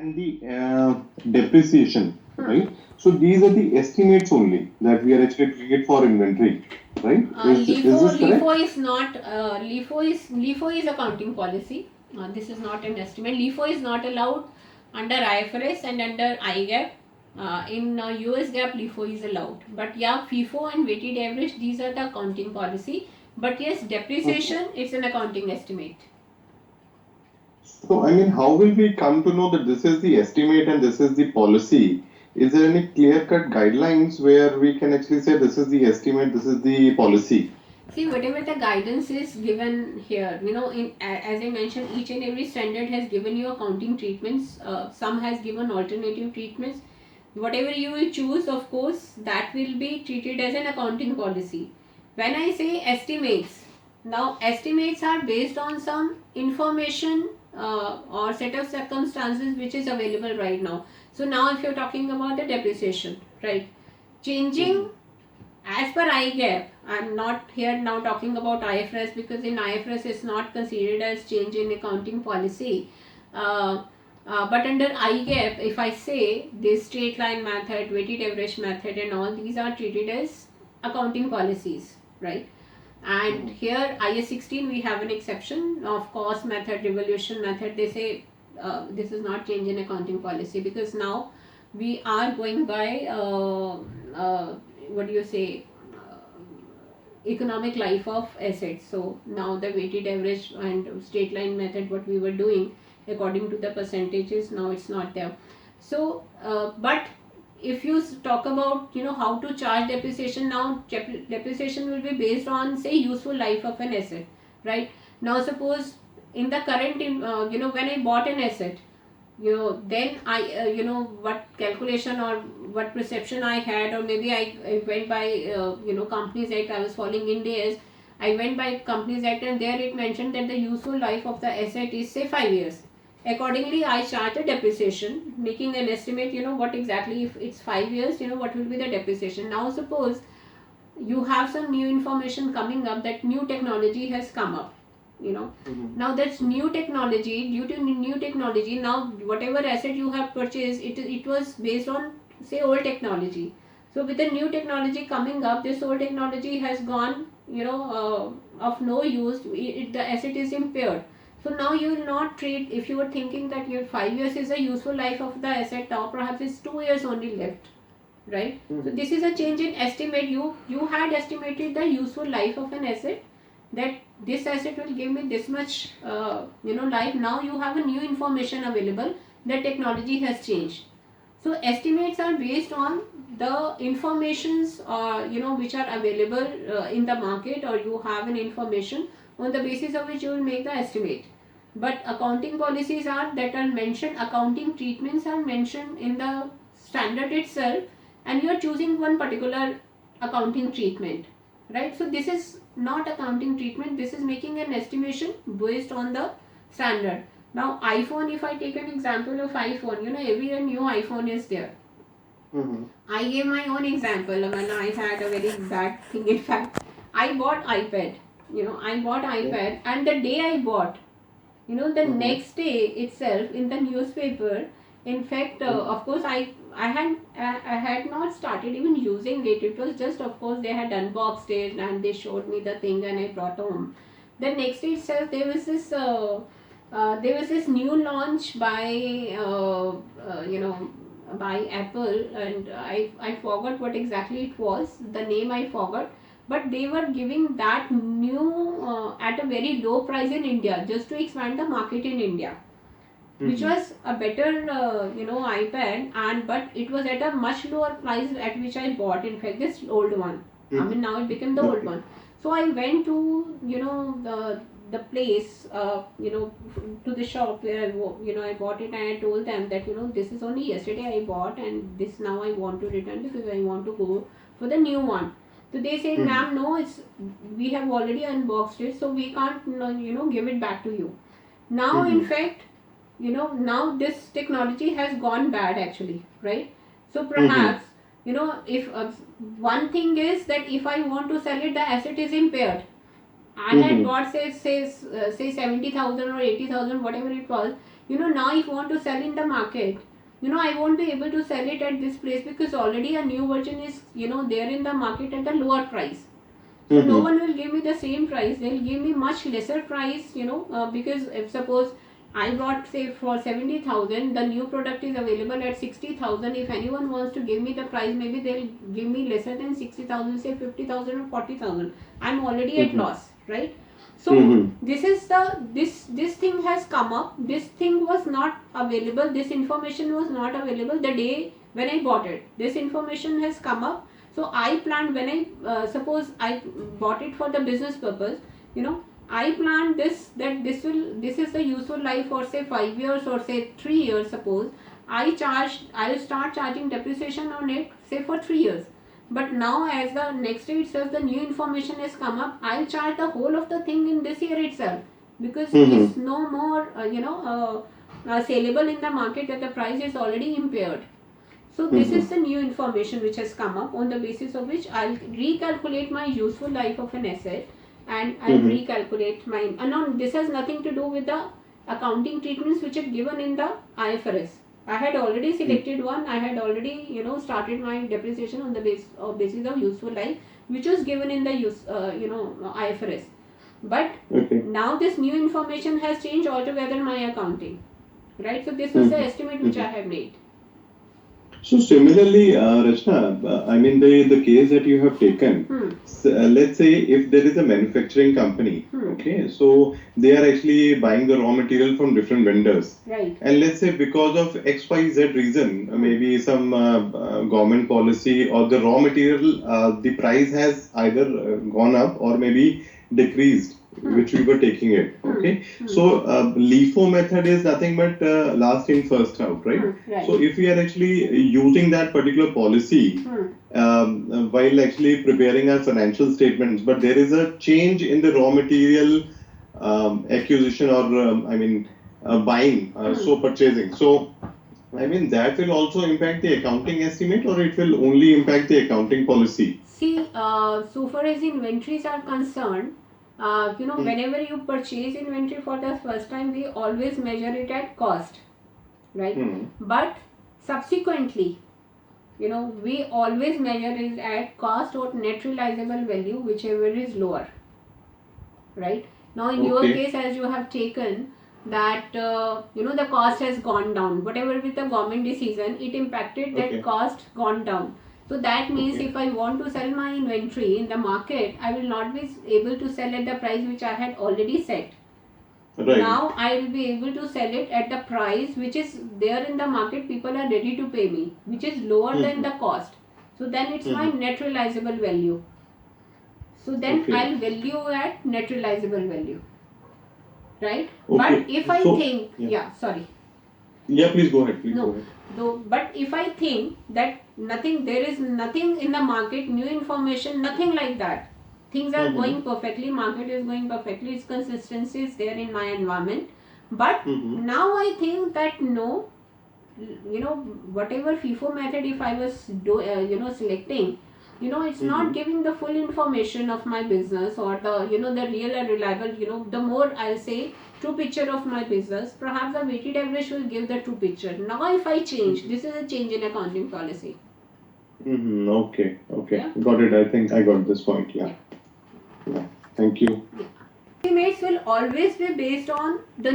and the depreciation, right? So these are the estimates only that we are actually doing it for inventory, right? Is this correct? LIFO is not LIFO is accounting policy. This is not an estimate. LIFO is not allowed under IFRS and under IGAP. In US GAAP, LIFO is allowed. But yeah, FIFO and weighted average, these are the accounting policy. But yes, depreciation, it's an accounting estimate. So, I mean, how will we come to know that this is the estimate and this is the policy? Is there any clear-cut guidelines where we can actually say this is the estimate, this is the policy? See, whatever the guidance is given here, as I mentioned, each and every standard has given you accounting treatments. Some has given alternative treatments. Whatever you will choose, of course, that will be treated as an accounting policy. When I say estimates, now estimates are based on some information or set of circumstances which is available right now. So now if you're talking about the depreciation, right? Changing as per IGAP, I'm not here now talking about IFRS because in IFRS it's not considered as change in accounting policy. But under IGAP, if I say this straight line method, weighted average method and all, these are treated as accounting policies, right? And here IAS 16 we have an exception of cost method, revolution method. They say this is not change in accounting policy because now we are going by what do you say, economic life of assets. So now the weighted average and straight line method what we were doing according to the percentages, now it's not there. So but if you talk about how to charge depreciation, now depreciation will be based on say useful life of an asset, right? Now suppose in the current when I bought an asset, then I what calculation or what perception I had, or maybe I went by companies act. I was following Ind AS. I went by companies act, and there it mentioned that the useful life of the asset is say 5 years. Accordingly I charge a depreciation, making an estimate, what exactly, if it's 5 years, what will be the depreciation. Now suppose you have some new information coming up, that new technology has come up, now that's new technology. Due to new technology, now whatever asset you have purchased, it was based on say old technology. So with the new technology coming up, this old technology has gone of no use. The asset is impaired. So now you will not trade. If you were thinking that your 5 years is a useful life of the asset, now perhaps it's 2 years only left, right? So this is a change in estimate. You had estimated the useful life of an asset, that this asset will give me this much life. Now you have a new information available, that technology has changed. So estimates are based on the informations which are available in the market, or you have an information on the basis of which you will make the estimate. But accounting policies are that are mentioned, accounting treatments are mentioned in the standard itself, and you are choosing one particular accounting treatment, right? So this is not accounting treatment, this is making an estimation based on the standard. Now iPhone, if I take an example of iPhone, every year new iPhone is there. I gave my own example when I had a very bad thing. In fact, I bought iPad. I bought iPad, and the day I bought, the next day itself in the newspaper. In fact, of course, I had not started even using it. It was just, of course, they had unboxed it and they showed me the thing, and I brought home. The next day itself, there was this new launch by by Apple, and I forgot what exactly it was. The name I forgot, but they were giving that new at a very low price in India, just to expand the market in India, which was a better iPad, and but it was at a much lower price at which I bought. In fact, this old one. I mean, now it became the old one. So I went to the place to the shop where I bought it, and I told them that this is only yesterday I bought, and this now I want to return because I want to go for the new one. So they say, ma'am, no, it's we have already unboxed it, so we can't give it back to you. Now in fact, now this technology has gone bad actually, right? So perhaps if one thing is that if I want to sell it, the asset is impaired. I had bought say 70,000 or 80,000, whatever it was. Now if you want to sell in the market, I won't be able to sell it at this place because already a new version is, there in the market at a lower price. So no Mm-hmm. one will give me the same price. They'll give me much lesser price, because if suppose I bought say for 70,000, the new product is available at 60,000. If anyone wants to give me the price, maybe they'll give me lesser than 60,000, say 50,000 or 40,000. I'm already at Mm-hmm. loss, right? So Mm-hmm. this is this thing has come up. This thing was not available. This information was not available the day when I bought it. This information has come up. So I planned when I suppose I bought it for the business purpose. I planned this, that this is the useful life for say 5 years or say 3 years. Suppose I'll start charging depreciation on it say for 3 years. But now as the next day itself the new information has come up, I'll charge the whole of the thing in this year itself, because Mm-hmm. is no more saleable in the market, that the price is already impaired. So this is Mm-hmm. the new information which has come up, on the basis of which I'll recalculate my useful life of an asset, and I'll Mm-hmm. recalculate my. No, this has nothing to do with the accounting treatments which are given in the IFRS. I had already selected one. I had already started my depreciation on the basis of useful life, which was given in the IFRS. But Okay. now this new information has changed altogether my accounting, right? So this was the Mm-hmm. estimate which I Mm-hmm. have made. So similarly, Rachna, I mean the case that you have taken, Hmm. let's say if there is a manufacturing company, Hmm. okay, so they are actually buying the raw material from different vendors, Right. and let's say because of XYZ reason, maybe some government policy or the raw material, the price has either gone up or maybe decreased, which we were taking it, okay. So LIFO method is nothing but last in first out, right? Right. So if we are actually using that particular policy while actually preparing our financial statements, but there is a change in the raw material acquisition or I mean buying, so purchasing. So I mean that will also impact the accounting estimate, or it will only impact the accounting policy. See, so far as inventories are concerned, whenever you purchase inventory for the first time, we always measure it at cost, right? Hmm. But subsequently, we always measure it at cost or net realizable value, whichever is lower, right? Now in your Okay. case, as you have taken that, the cost has gone down, whatever with the government decision, it impacted that Okay. cost gone down. So that means Okay. if I want to sell my inventory in the market, I will not be able to sell at the price which I had already set. Right. Now I will be able to sell it at the price which is there in the market, people are ready to pay me, which is lower than Hmm. the cost. So then it's my Hmm. net realizable value. So then Okay. I'll value at net realizable value, right? But Okay. if I So think, yeah. yeah, sorry, Yeah. Please go ahead. Please go no, ahead. though, but if I think that there is nothing in the market, new information, nothing like that, things are Hmm. going perfectly, market is going perfectly, its consistency is there in my environment. But Hmm. now I think that no, whatever FIFO method if I was selecting, it's not Hmm. giving the full information of my business, or the the real and reliable, the more I'll say true picture of my business. Perhaps the weighted average will give the true picture. Now if I change, this is a change in accounting policy. Hmm. Okay. Okay. Yeah. Got it. I think I got this point. Yeah. Yeah. Yeah. Thank you. Yeah. Estimates will always be based on the